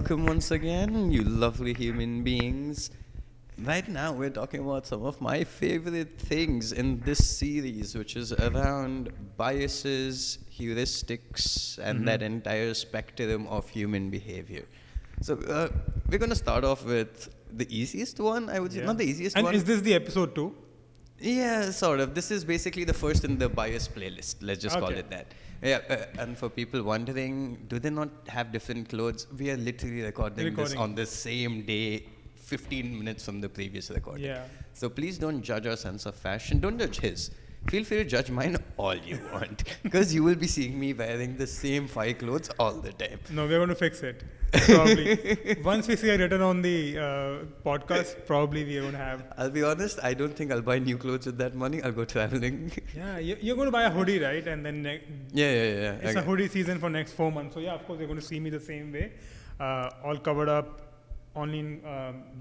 welcome once again, you lovely human beings. Right now, we're talking about some of my favorite things in this series, which is around biases, heuristics, and that entire spectrum of human behavior. So, we're going to start off with the easiest one, I would say. Not the easiest one. And is this the episode 2? Yeah, sort of. This is basically the first in the bias playlist. Let's just call it that. Yeah, and for people wondering, do they not have different clothes? We are literally recording this on the same day, 15 minutes from the previous recording. Yeah. So please don't judge our sense of fashion. Don't judge his. Feel free to judge mine all you want. Because you will be seeing me wearing the same 5 clothes all the time. No, we're going to fix it. Probably. Once we see a return on the podcast, probably we're going to have... I'll be honest, I don't think I'll buy new clothes with that money. I'll go traveling. Yeah, you're going to buy a hoodie, right? And then... Yeah. It's a hoodie season for next 4 months. So yeah, of course, you're going to see me the same way. All covered up. Only in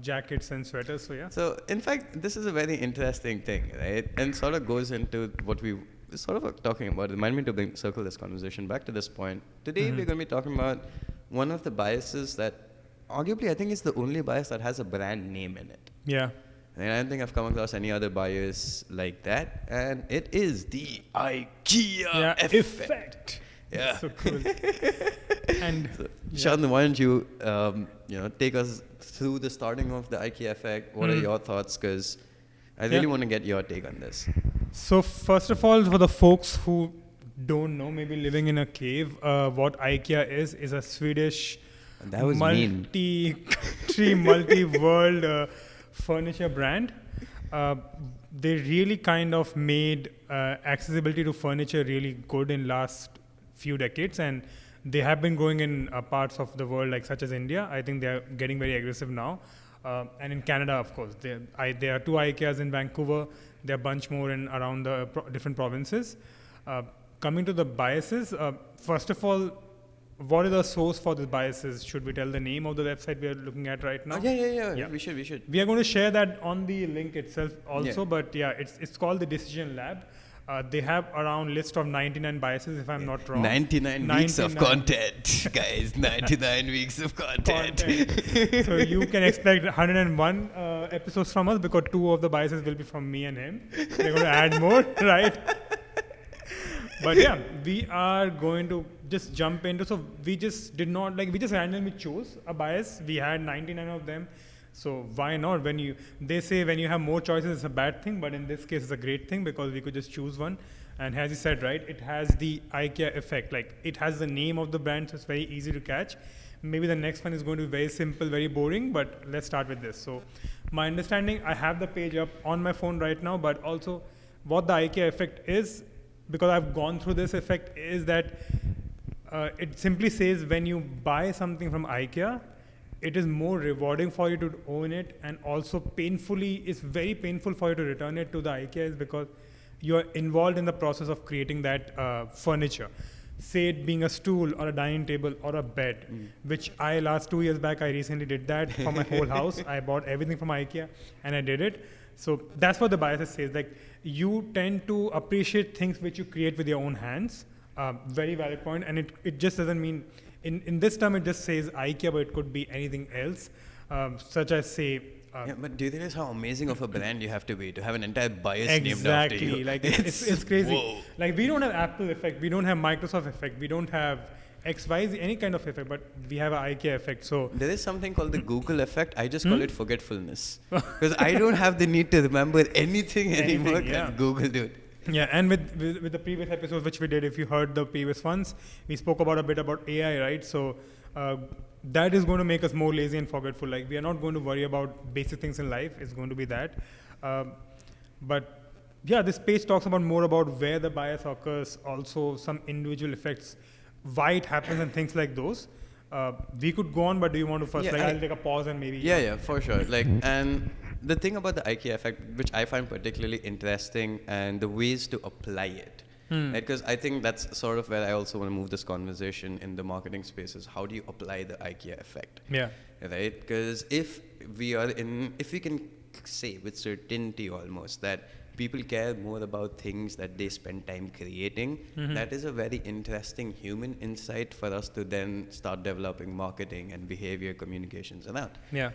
jackets and sweaters, so yeah. So, in fact, this is a very interesting thing, right? And sort of goes into what we sort of talking about. Remind me to circle this conversation back to this point. Today, we're going to be talking about one of the biases that, arguably, I think is the only bias that has a brand name in it. Yeah. And I don't think I've come across any other bias like that. And it is the Ikea Effect. Yeah. So cool. And so, Shantanu, why don't you, take us through the starting of the Ikea Effect? What are your thoughts? Because I really want to get your take on this. So first of all, for the folks who don't know, maybe living in a cave, what Ikea is a Swedish multi-country, multi-world furniture brand. They really kind of made accessibility to furniture really good in last few decades, and they have been growing in parts of the world like such as India. I think they are getting very aggressive now, and in Canada, of course. There are 2 Ikeas in Vancouver. There are a bunch more in around the different provinces. Coming to the biases, first of all, what is the source for the biases? Should we tell the name of the website we are looking at right now? Yeah. We should. We are going to share that on the link itself also, but yeah, it's called the Decision Lab. They have around list of 99 biases, if I'm not wrong. 99 weeks of content, guys. 99 weeks of content. So you can expect 101 episodes from us because 2 of the biases will be from me and him. We're going to add more, right? But yeah, we are going to just jump into. So we just we just randomly chose a bias. We had 99 of them. So why not? They say when you have more choices, it's a bad thing, but in this case, it's a great thing because we could just choose one. And as you said, right, it has the Ikea effect. Like it has the name of the brand, so it's very easy to catch. Maybe the next one is going to be very simple, very boring, but let's start with this. So my understanding, I have the page up on my phone right now, but also what the Ikea effect is, because I've gone through this effect, is that it simply says when you buy something from Ikea, it is more rewarding for you to own it, and also it's very painful for you to return it to the Ikea, is because you're involved in the process of creating that furniture. Say it being a stool or a dining table or a bed, which last 2 years back, I recently did that for my whole house. I bought everything from Ikea and I did it. So that's what the bias says. Like you tend to appreciate things which you create with your own hands. Very valid point. And it just doesn't mean, in this term, it just says Ikea, but it could be anything else, such as say... but do you realize how amazing of a brand you have to be to have an entire bias named after you? Exactly. Like it's crazy. Whoa. Like we don't have Apple effect, we don't have Microsoft effect, we don't have XYZ, any kind of effect, but we have an Ikea effect. So there is something called the Google effect. I just call it forgetfulness, because I don't have the need to remember anything anymore. Google do it. Yeah, and with the previous episodes which we did, if you heard the previous ones, we spoke a bit about AI, right? So that is going to make us more lazy and forgetful. Like we are not going to worry about basic things in life. It's going to be that. But yeah, this page talks more about where the bias occurs, also some individual effects, why it happens, and things like those. We could go on, but do you want to first? I'll take a pause and maybe. Yeah, for sure. And the thing about the IKEA effect, which I find particularly interesting, and the ways to apply it. Because I think that's sort of where I also want to move this conversation in the marketing space, is how do you apply the IKEA effect? Yeah. Right? Because if we can say with certainty almost that people care more about things that they spend time creating. That is a very interesting human insight for us to then start developing marketing and behavior communications around. Yeah.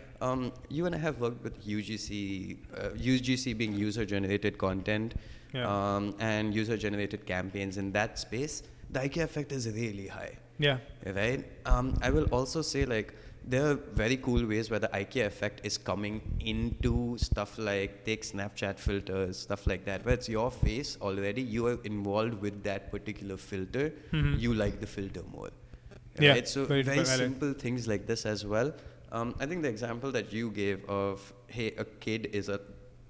You and I have worked with UGC being user-generated content, and user-generated campaigns in that space. The IKEA effect is really high. Yeah. Right? I will also say, like, there are very cool ways where the IKEA effect is coming into stuff like take Snapchat filters, stuff like that, where it's your face already, you are involved with that particular filter, you like the filter more. Yeah, Right? So very very valid. simple things like this as well. I think the example that you gave of, hey, a kid is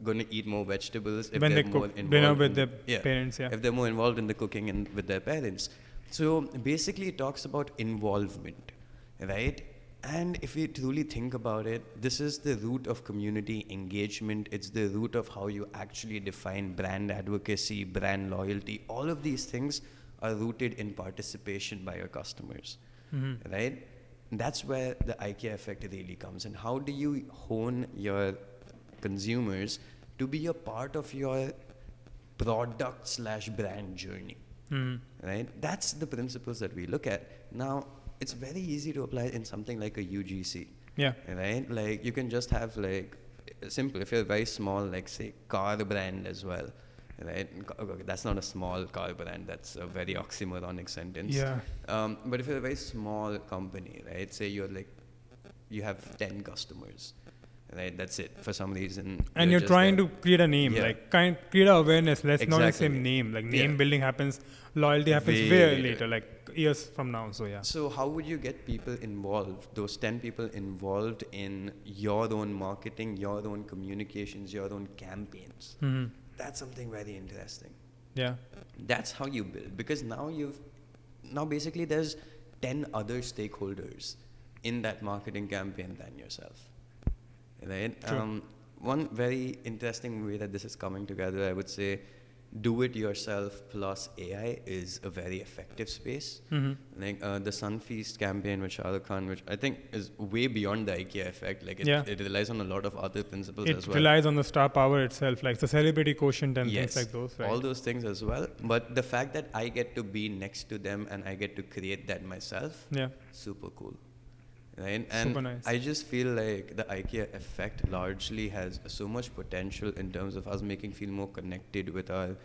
going to eat more vegetables if When they're they more cook involved dinner with in their parents, yeah. if they're more involved in the cooking and with their parents. So basically it talks about involvement, right? And if we truly think about it, this is the root of community engagement. It's the root of how you actually define brand advocacy, brand loyalty. All of these things are rooted in participation by your customers, right? That's where the IKEA effect really comes in. How do you hone your consumers to be a part of your product/brand journey, right? That's the principles that we look at. Now, it's very easy to apply in something like a UGC, Yeah. right? Like, you can just have, like, simple, if you're very small, like, say, car brand as well, right? Okay, that's not a small car brand, that's a very oxymoronic sentence. Yeah. But if you're a very small company, right? Say you have 10 customers, right? That's it. For some reason. And you're just trying there. to create a name, Yeah. like create awareness. Let's not Exactly. say name. Like Yeah. name building happens, loyalty happens Way way later. later, like years from now. So yeah. So how would you get people involved, those 10 people involved in your own marketing, your own communications, your own campaigns? That's something very interesting. Yeah. That's how you build, because now basically there's 10 other stakeholders in that marketing campaign than yourself, right? True. One very interesting way that this is coming together, I would say, do it yourself plus AI is a very effective space. Like the Sun Feast campaign with Shah Rukh Khan, which I think is way beyond the IKEA effect. Like it relies on a lot of other principles as It well. relies on the star power itself, like the celebrity quotient and Yes, things like those. Right? all those things as well. But the fact that I get to be next to them and I get to create that myself, Yeah. super cool. Right? And Super nice. I just feel like the IKEA effect largely has so much potential in terms of us making feel more connected with our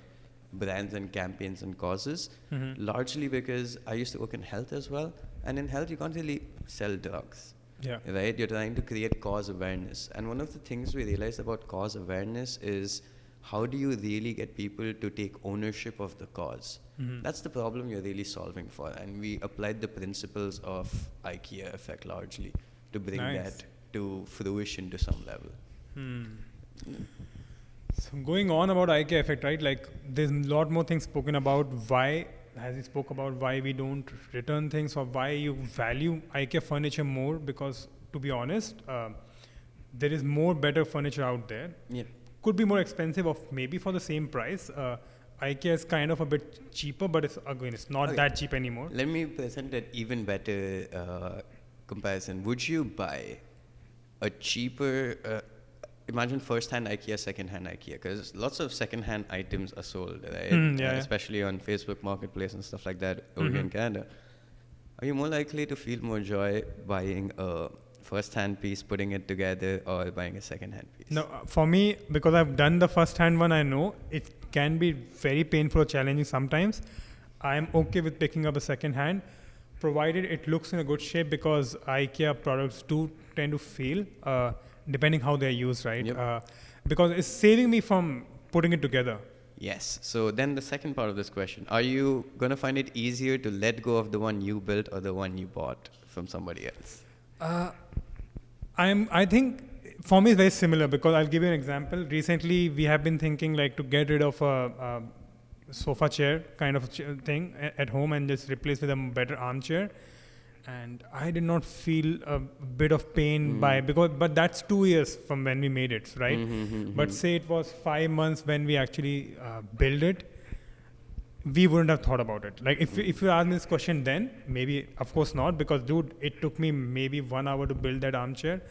brands and campaigns and causes, largely because I used to work in health as well. And in health, you can't really sell drugs. Yeah. Right? You're trying to create cause awareness. And one of the things we realized about cause awareness is how do you really get people to take ownership of the cause? That's the problem you're really solving for. And we applied the principles of IKEA effect largely to bring Nice. that to fruition to some level. So going on about IKEA effect, right? Like there's a lot more things spoken about why, as he spoke about why we don't return things or why you value IKEA furniture more, because to be honest, there is more better furniture out there. Yeah. Could be more expensive of maybe for the same price. IKEA is kind of a bit cheaper, but it's not Okay. that cheap anymore. Let me present an even better comparison. Would you buy a cheaper, imagine first-hand IKEA, second-hand IKEA, because lots of second-hand items are sold, right? Yeah. Especially on Facebook Marketplace and stuff like that over here in Canada. Are you more likely to feel more joy buying a first-hand piece, putting it together, or buying a second-hand piece? No, for me, because I've done the first-hand one, I know it can be very painful or challenging sometimes. I'm okay with picking up a second-hand, provided it looks in a good shape, because IKEA products do tend to fail, depending how they're used, right? Yep. Because it's saving me from putting it together. Yes. So then the second part of this question, are you going to find it easier to let go of the one you built or the one you bought from somebody else? I think for me it's very similar, because I'll give you an example. Recently, we have been thinking like to get rid of a sofa chair kind of thing at home and just replace with a better armchair. And I did not feel a bit of pain but that's 2 years from when we made it, right? But say it was 5 months when we actually built it, we wouldn't have thought about it. Like if you asked me this question then, maybe, of course not, because dude, it took me maybe 1 hour to build that armchair.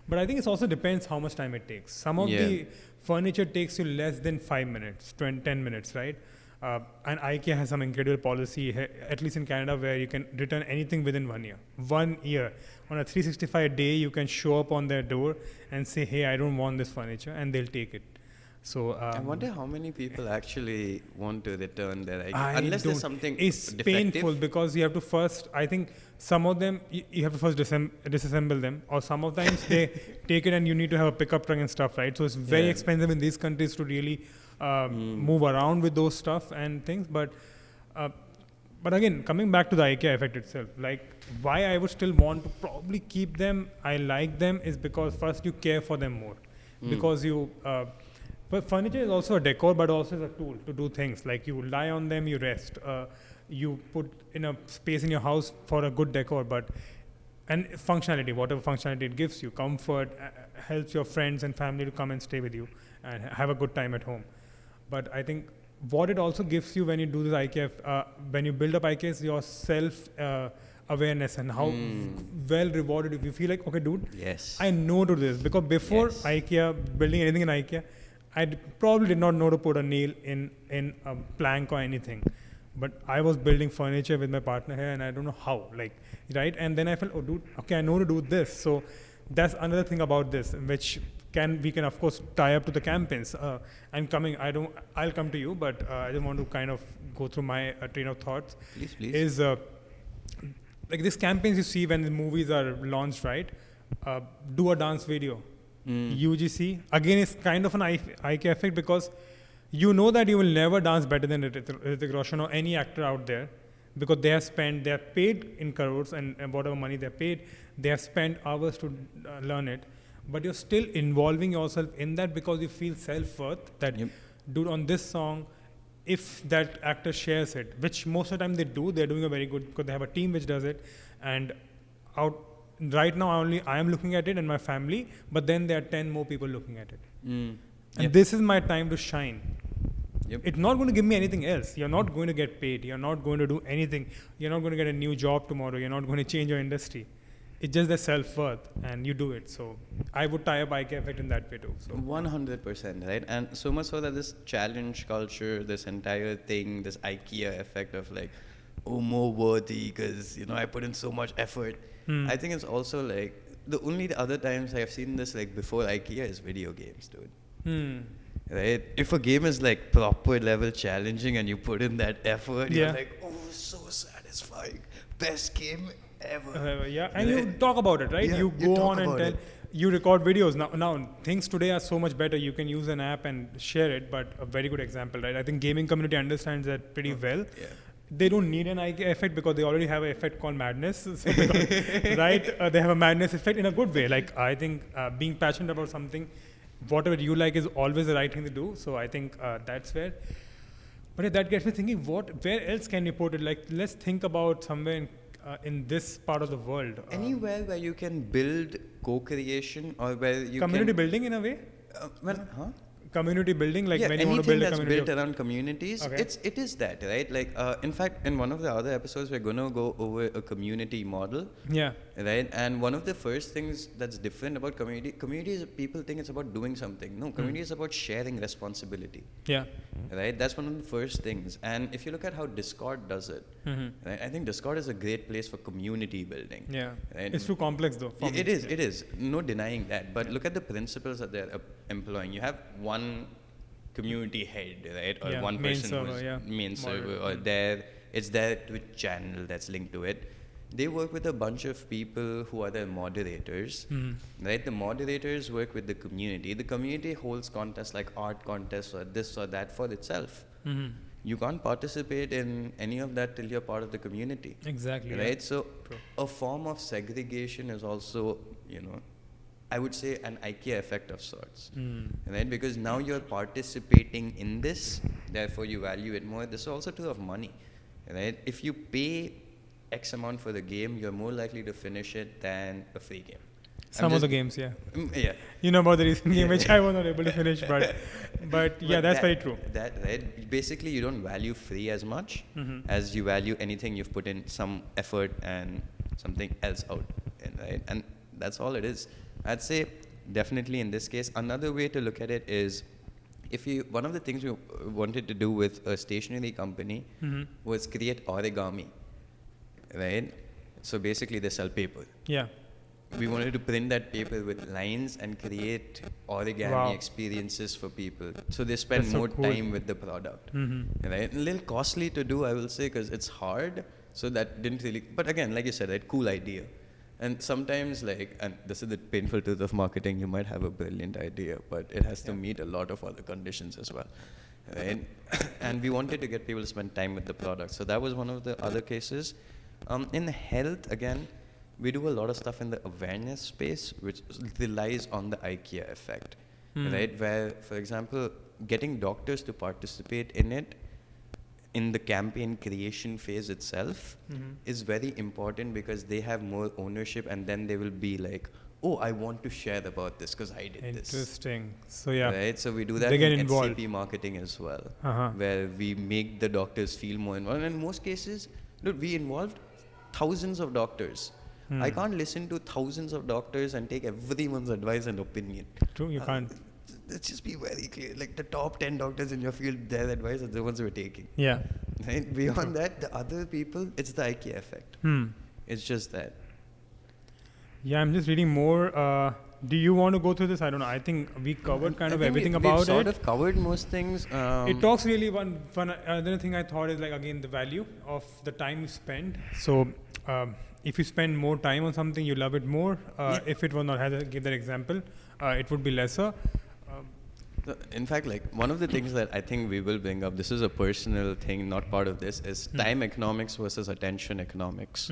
But I think it also depends how much time it takes. Some of the furniture takes you less than 5 minutes, 10 minutes, right? And IKEA has some incredible policy, at least in Canada, where you can return anything within 1 year. 1 year. On a 365 day, you can show up on their door and say, hey, I don't want this furniture, and they'll take it. So I wonder how many people actually want to return their IKEA, there's unless there's something it's defective. painful because you have to first, I think some of them, you have to first disassemble them, or some of times they take it and you need to have a pickup truck and stuff, right? So it's very expensive in these countries to really move around with those stuff and things. But again, coming back to the IKEA effect itself, like why I would still want to probably keep them, I like them, is because first you care for them more. Because you... but furniture is also a decor, but also is a tool to do things. Like you lie on them, you rest. You put in a space in your house for a good decor, and functionality, whatever functionality it gives you, comfort, helps your friends and family to come and stay with you and have a good time at home. But I think what it also gives you when you do this IKEA, when you build up IKEA, is your self awareness and how well rewarded if you feel like, okay, dude, I know to this. Because before IKEA, building anything in IKEA, I probably did not know to put a nail in a plank or anything. But I was building furniture with my partner here and I don't know how, right? And then I felt, oh dude, okay, I know to do this. So that's another thing about this, which we can of course tie up to the campaigns. I'll come to you, but I just want to kind of go through my train of thoughts. Please. Is like these campaigns you see when the movies are launched, right? Do a dance video. UGC, again, is kind of an IKEA effect because you know that you will never dance better than Hrithik Roshan or any actor out there, because they have paid in crores and whatever money they're paid, they have spent hours to learn it, but you're still involving yourself in that because you feel self-worth that, dude, on this song, if that actor shares it, which most of the time they do, they're doing a very good, because they have a team which does it, and right now I am looking at it and my family, but then there are 10 more people looking at it. And this is my time to shine. It's not going to give me anything else. You're not going to get paid. You're not going to do anything. You're not going to get a new job tomorrow. You're not going to change your industry. It's just the self-worth, and you do it. So I would tie up IKEA effect in that way too. So 100%, right? And so much so that this challenge culture, this entire thing, this IKEA effect of like, oh, more worthy because, I put in so much effort. I think it's also like, the other times I have seen this like before IKEA is video games, dude. Right? If a game is like proper level challenging and you put in that effort, you're like, oh, so satisfying. Best game ever. And you talk about it, right? You go on and tell. You record videos. Now, things today are so much better. You can use an app and share it, but a very good example, right? I think gaming community understands that pretty well. They don't need an IKEA effect because they already have an effect called madness, right? They have a madness effect in a good way. Like, I think being passionate about something, whatever you like, is always the right thing to do. So I think that's where. But that gets me thinking, where else can you put it? Like, let's think about somewhere in this part of the world. Anywhere where you can build co-creation or where you community building in a way? Community building, like when you want to build a community. Anything that's built around communities, it is that, right? Like, in fact, in one of the other episodes, we're going to go over a community model. Right? And one of the first things that's different about community is people think it's about doing something. No, community is about sharing responsibility. Right? That's one of the first things. And if you look at how Discord does it, right? I think Discord is a great place for community building. Right? It's too complex though. It is. No denying that. But look at the principles that they're employing. You have one community head, right? Or one person who's main server, or it's their Twitch channel that's linked to it. They work with a bunch of people who are their moderators, right? The moderators work with the community. The community holds contests like art contests or this or that for itself. You can't participate in any of that till you're part of the community. Exactly. Right? So a form of segregation is also, I would say an IKEA effect of sorts, right? Because now you're participating in this, therefore you value it more. This is also true of money, right? If you pay X amount for the game, you're more likely to finish it than a free game. Some of the games, You know about the recent game, which I was not able to finish, but that's very true. Right? Basically, you don't value free as much as you value anything you've put in some effort and something else out in, right? And that's all it is. I'd say definitely in this case, another way to look at it is one of the things we wanted to do with a stationery company was create origami, right? So basically they sell paper. Yeah. We wanted to print that paper with lines and create origami experiences for people. So they spend That's so more cool. time with the product, right? A little costly to do, I will say, because it's hard. So that didn't really, but again, like you said, right, cool idea. And sometimes and this is the painful truth of marketing, you might have a brilliant idea, but it has to meet a lot of other conditions as well, right? And we wanted to get people to spend time with the product. So that was one of the other cases. In health, again, we do a lot of stuff in the awareness space, which relies on the Ikea effect, right? Where, for example, getting doctors to participate in it, in the campaign creation phase itself, is very important because they have more ownership, and then they will be like, oh, I want to share about this because I did this. Interesting. So yeah. Right? So we do that They get in involved. SCP marketing as well, where we make the doctors feel more involved. And in most cases, look, we involved thousands of doctors. I can't listen to thousands of doctors and take everyone's advice and opinion. True, you can't. Let's just be very clear. Like the top 10 doctors in your field, their advice are the ones we're taking. Yeah. Right? Beyond that, the other people, it's the Ikea effect. It's just that. Yeah, I'm just reading more. Do you want to go through this? I don't know. I think we covered kind of everything about we've sort it. of covered most things. It talks really another thing I thought is again the value of the time you spend. So if you spend more time on something, you love it more. If it was not, give that example, it would be lesser. In fact, one of the things that I think we will bring up, this is a personal thing, not part of this, is time economics versus attention economics.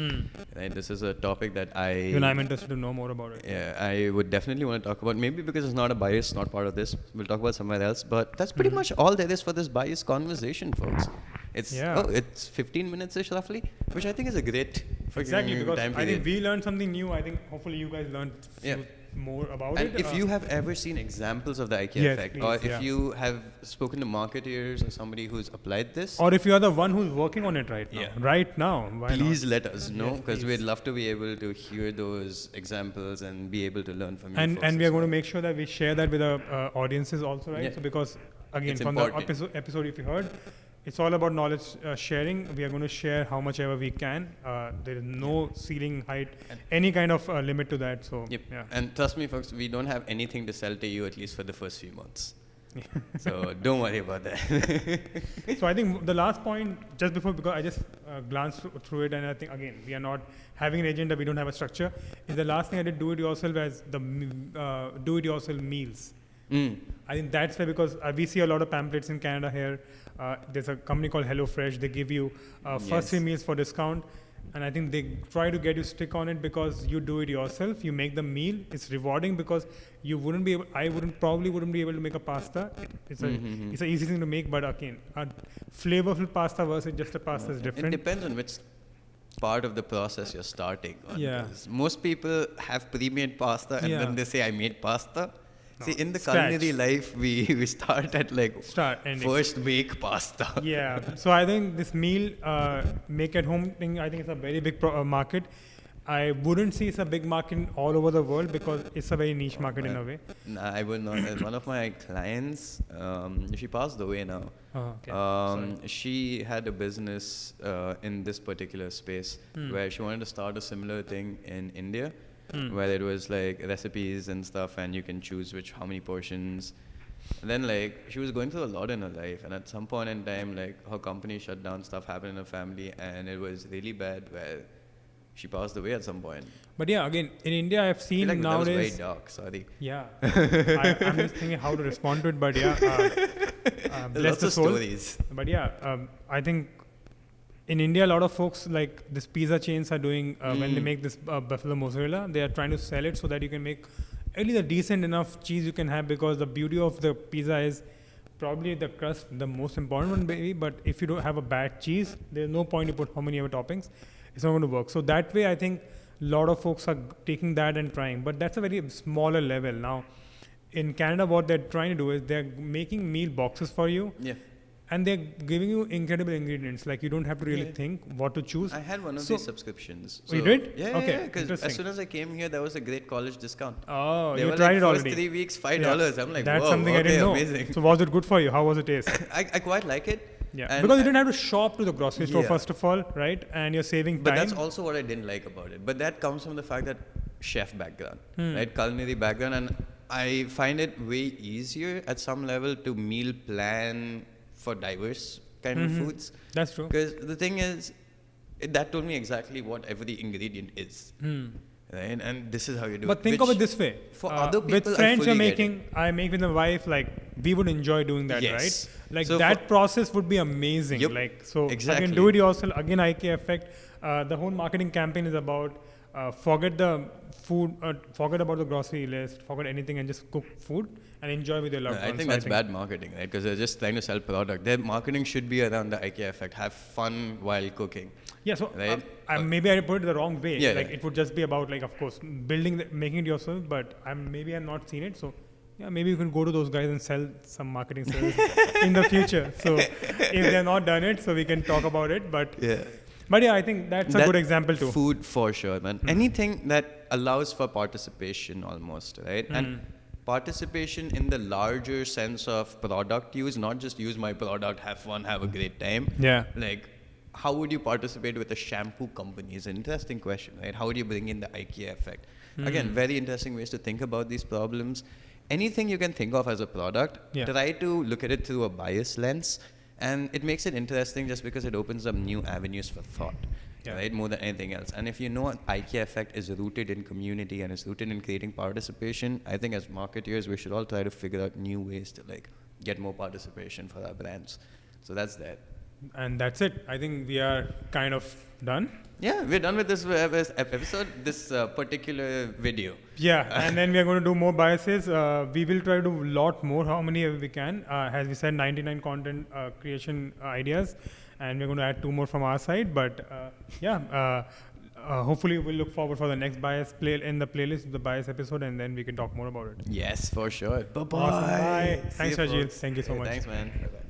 Right? This is a topic that Even I'm interested to know more about it. Yeah, I would definitely want to talk about, maybe because it's not a bias, not part of this. We'll talk about somewhere else. But that's pretty much all there is for this bias conversation, folks. It's 15 minutes-ish roughly, which I think is a great Exactly, because time I period. think we learned something new. I think hopefully you guys learned more about it. And if you have ever seen examples of the Ikea effect, please, or if you have spoken to marketeers or somebody who's applied this, or if you are the one who's working on it right now, why please not? let us know, because please. we'd love to be able to hear those examples and be able to learn from you. And folks we as are going to well. make sure that we share that with our audiences also, right? Yeah. So because again, It's from important. the episode if you heard, it's all about knowledge sharing. We are going to share how much ever we can. There is no ceiling height, any kind of limit to that. So yeah. And trust me, folks, we don't have anything to sell to you, at least for the first few months. So don't worry about that. So I think the last point, just before, because I just glanced through it, and I think again we are not having an agenda, we don't have a structure. Is the last thing I did do it yourself as the do it yourself meals. I think that's where, because we see a lot of pamphlets in Canada here. There's a company called HelloFresh. They give you first 3 meals for discount. And I think they try to get you stick on it because you do it yourself. You make the meal. It's rewarding because you wouldn't be able, probably wouldn't be able to make a pasta. It's an easy thing to make, but again, a flavorful pasta versus just a pasta is different. It depends on which part of the process you're starting on. Yeah. 'Cause most people have pre-made pasta and then they say, I made pasta. No. See, in the Scratch. culinary life, we start at first make pasta. Yeah. So I think this meal make at home thing, I think it's a very big market. I wouldn't say it's a big market all over the world because it's a very niche market in a way. Nah, I would not. One of my clients, she passed away now. She had a business in this particular space where she wanted to start a similar thing in India. Where it was recipes and stuff, and you can choose how many portions. And then she was going through a lot in her life, and at some point in time, her company shut down, stuff happened in her family, and it was really bad where she passed away at some point. But yeah, again, in India, I've seen that was nowadays. very dark. Sorry. Yeah, I'm just thinking how to respond to it, but yeah, bless the soul. Stories. But yeah, I think. In India, a lot of folks this pizza chains are doing when they make this buffalo mozzarella, they are trying to sell it so that you can make at least a decent enough cheese you can have, because the beauty of the pizza is probably the crust, the most important one maybe, but if you don't have a bad cheese, there's no point to put how many other toppings, it's not going to work. So that way, I think a lot of folks are taking that and trying, but that's a very smaller level. Now, in Canada, what they're trying to do is they're making meal boxes for you. Yeah. and they're giving you incredible ingredients. Like you don't have to really think what to choose. I had one of these subscriptions. Oh, you did? Yeah, Okay, because as soon as I came here, there was a great college discount. Oh, They you were tried like it first already. 3 weeks, $5. I'm like, that's whoa, something okay, I didn't know. amazing. So was it good for you? How was the taste? I quite like it. Yeah, And because you didn't have to shop to the grocery store Yeah. first of all, right? And you're saving time. But that's also what I didn't like about it. But that comes from the fact that chef background, right? Culinary background. And I find it way easier at some level to meal plan for diverse kind of foods. That's true. Because the thing is, that told me exactly what every ingredient is. Right? And this is how you do it. But think of it this way. For other people, with I friends fully you're get it. making, I make with my wife, like we would enjoy doing that, Yes. right? Like So that process would be amazing. Yep. Like, so Exactly. again, do it yourself. Again, Ikea Effect. The whole marketing campaign is about forget the food, forget about the grocery list, forget anything and just cook food and enjoy with your loved I ones. think So that's bad marketing, right? Because they're just trying to sell product. Their marketing should be around the IKEA effect. Have fun while cooking. Yeah, so Right? maybe I put it the wrong way. Yeah, like yeah. it would just be about, like, of course, making it yourself. But maybe I've not seen it, so yeah, maybe you can go to those guys and sell some marketing services in the future. So if they're not done it, so we can talk about it. But yeah, I think that's a good example too. Food for sure, man. Anything that allows for participation, almost, right? And participation in the larger sense of product use, not just use my product, have fun, have a great time. Yeah. Like, how would you participate with a shampoo company is an interesting question, right? How would you bring in the IKEA effect? Again, very interesting ways to think about these problems. Anything you can think of as a product, try to look at it through a bias lens. And it makes it interesting just because it opens up new avenues for thought, right? More than anything else. And if you know IKEA effect is rooted in community and is rooted in creating participation, I think as marketeers, we should all try to figure out new ways to like get more participation for our brands. So that's that. And that's it. I think we are kind of done. Yeah, we're done with this episode, this particular video. Yeah, and then we are going to do more biases. We will try to do a lot more, how many we can. As we said, 99 content creation ideas, and we're going to add 2 more from our side. But hopefully we'll look forward for the next bias in the playlist, the bias episode, and then we can talk more about it. Yes, for sure. Bye-bye. Awesome. Bye. See Thanks, you, Ajit. folks. Thank you so much. Thanks, man. Bye-bye.